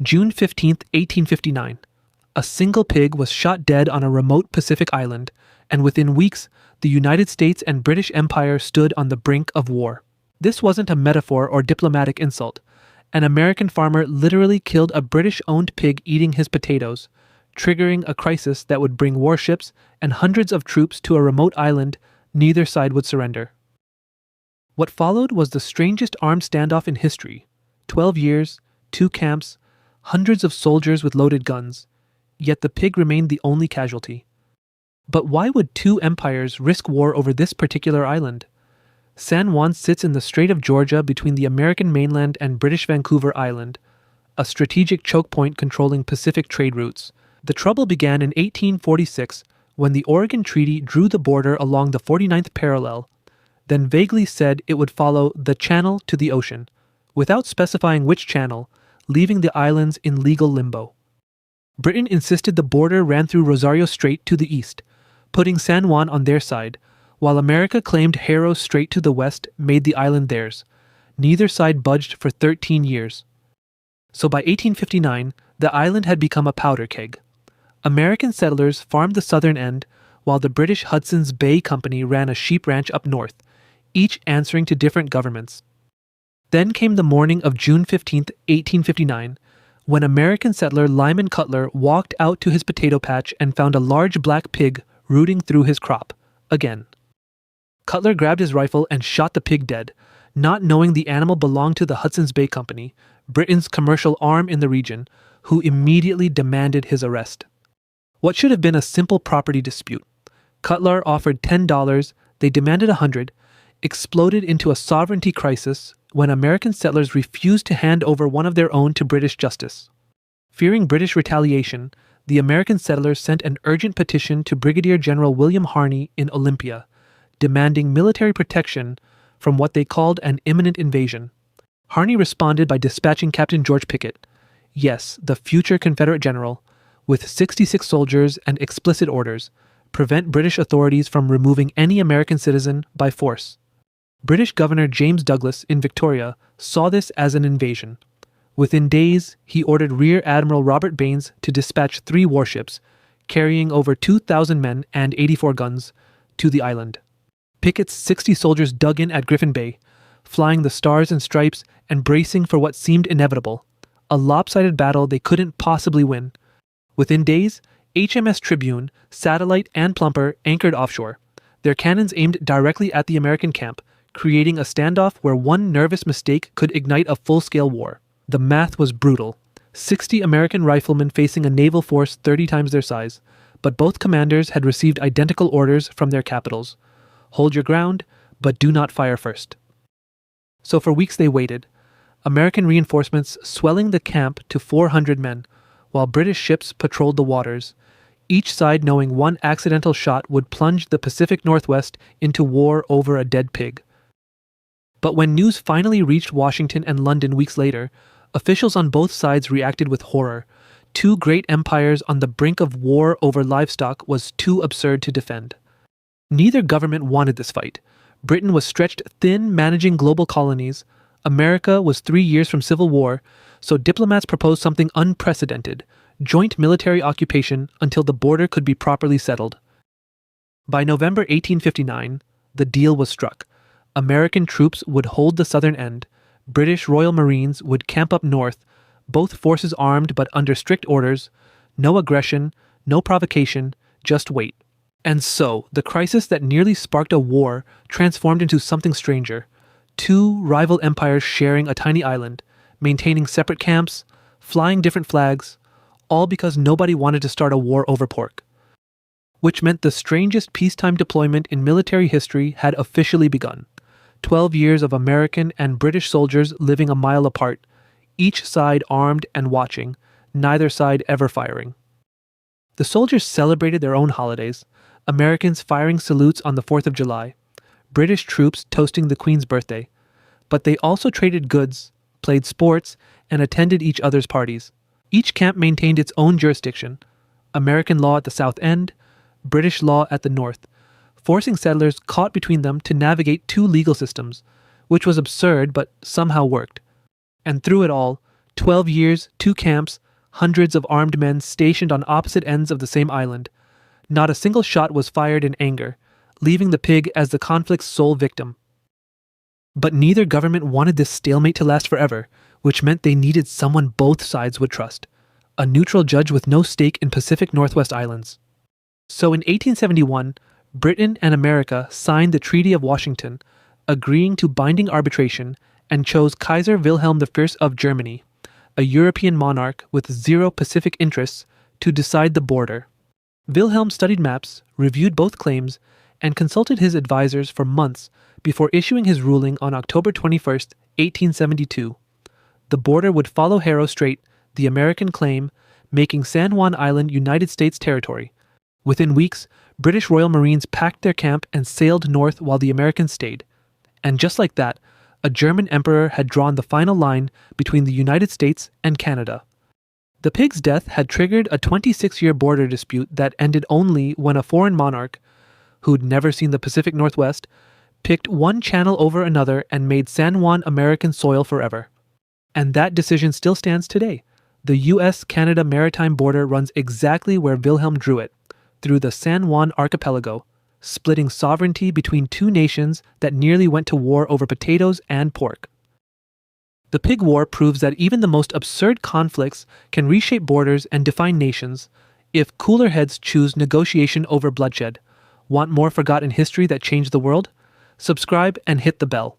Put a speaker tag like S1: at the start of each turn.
S1: June 15, 1859. A single pig was shot dead on a remote Pacific island, and within weeks, the United States and British Empire stood on the brink of war. This wasn't a metaphor or diplomatic insult. An American farmer literally killed a British-owned pig eating his potatoes, triggering a crisis that would bring warships and hundreds of troops to a remote island neither side would surrender. What followed was the strangest armed standoff in history. 12 years, 2 camps, hundreds of soldiers with loaded guns. Yet the pig remained the only casualty. But why would two empires risk war over this particular island? San Juan sits in the Strait of Georgia between the American mainland and British Vancouver Island, a strategic choke point controlling Pacific trade routes. The trouble began in 1846 when the Oregon Treaty drew the border along the 49th parallel, then vaguely said it would follow the channel to the ocean, without specifying which channel, leaving the islands in legal limbo. Britain insisted the border ran through Rosario Strait to the east, putting San Juan on their side, while America claimed Haro Strait to the west made the island theirs. Neither side budged for 13 years. So by 1859, the island had become a powder keg. American settlers farmed the southern end, while the British Hudson's Bay Company ran a sheep ranch up north, each answering to different governments. Then came the morning of June 15, 1859, when American settler Lyman Cutler walked out to his potato patch and found a large black pig rooting through his crop, again. Cutler grabbed his rifle and shot the pig dead, not knowing the animal belonged to the Hudson's Bay Company, Britain's commercial arm in the region, who immediately demanded his arrest. What should have been a simple property dispute, Cutler offered $10, they demanded $100, exploded into a sovereignty crisis when American settlers refused to hand over one of their own to British justice. Fearing British retaliation, the American settlers sent an urgent petition to Brigadier General William Harney in Olympia, demanding military protection from what they called an imminent invasion. Harney responded by dispatching Captain George Pickett, yes, the future Confederate general, with 66 soldiers and explicit orders, prevent British authorities from removing any American citizen by force. British Governor James Douglas in Victoria saw this as an invasion. Within days, he ordered Rear Admiral Robert Baines to dispatch 3 warships, carrying over 2,000 men and 84 guns, to the island. Pickett's 60 soldiers dug in at Griffin Bay, flying the stars and stripes and bracing for what seemed inevitable, a lopsided battle they couldn't possibly win. Within days, HMS Tribune, Satellite, and Plumper anchored offshore, their cannons aimed directly at the American camp, creating a standoff where one nervous mistake could ignite a full-scale war. The math was brutal. 60 American riflemen facing a naval force 30 times their size, but both commanders had received identical orders from their capitals. Hold your ground, but do not fire first. So for weeks they waited, American reinforcements swelling the camp to 400 men, while British ships patrolled the waters, each side knowing one accidental shot would plunge the Pacific Northwest into war over a dead pig. But when news finally reached Washington and London weeks later, officials on both sides reacted with horror. Two great empires on the brink of war over livestock was too absurd to defend. Neither government wanted this fight. Britain was stretched thin managing global colonies. America was 3 years from civil war, so diplomats proposed something unprecedented, joint military occupation until the border could be properly settled. By November 1859, the deal was struck. American troops would hold the southern end, British Royal Marines would camp up north, both forces armed but under strict orders, no aggression, no provocation, just wait. And so, the crisis that nearly sparked a war transformed into something stranger. Two rival empires sharing a tiny island, maintaining separate camps, flying different flags, all because nobody wanted to start a war over pork. Which meant the strangest peacetime deployment in military history had officially begun. 12 years of American and British soldiers living a mile apart, each side armed and watching, neither side ever firing. The soldiers celebrated their own holidays, Americans firing salutes on the 4th of July, British troops toasting the Queen's birthday, but they also traded goods, played sports, and attended each other's parties. Each camp maintained its own jurisdiction, American law at the south end, British law at the north, forcing settlers caught between them to navigate two legal systems, which was absurd but somehow worked. And through it all, 12 years, 2 camps, hundreds of armed men stationed on opposite ends of the same island. Not a single shot was fired in anger, leaving the pig as the conflict's sole victim. But neither government wanted this stalemate to last forever, which meant they needed someone both sides would trust, a neutral judge with no stake in Pacific Northwest Islands. So in 1871, Britain and America signed the Treaty of Washington, agreeing to binding arbitration, and chose Kaiser Wilhelm I of Germany, a European monarch with zero Pacific interests, to decide the border. Wilhelm studied maps, reviewed both claims, and consulted his advisors for months before issuing his ruling on October 21, 1872. The border would follow Haro Strait, the American claim, making San Juan Island United States territory. Within weeks, British Royal Marines packed their camp and sailed north while the Americans stayed. And just like that, a German emperor had drawn the final line between the United States and Canada. The pig's death had triggered a 26-year border dispute that ended only when a foreign monarch, who'd never seen the Pacific Northwest, picked one channel over another and made San Juan American soil forever. And that decision still stands today. The U.S.-Canada maritime border runs exactly where Wilhelm drew it, through the San Juan archipelago, splitting sovereignty between two nations that nearly went to war over potatoes and pork. The Pig War proves that even the most absurd conflicts can reshape borders and define nations if cooler heads choose negotiation over bloodshed. Want more forgotten history that changed the world? Subscribe and hit the bell.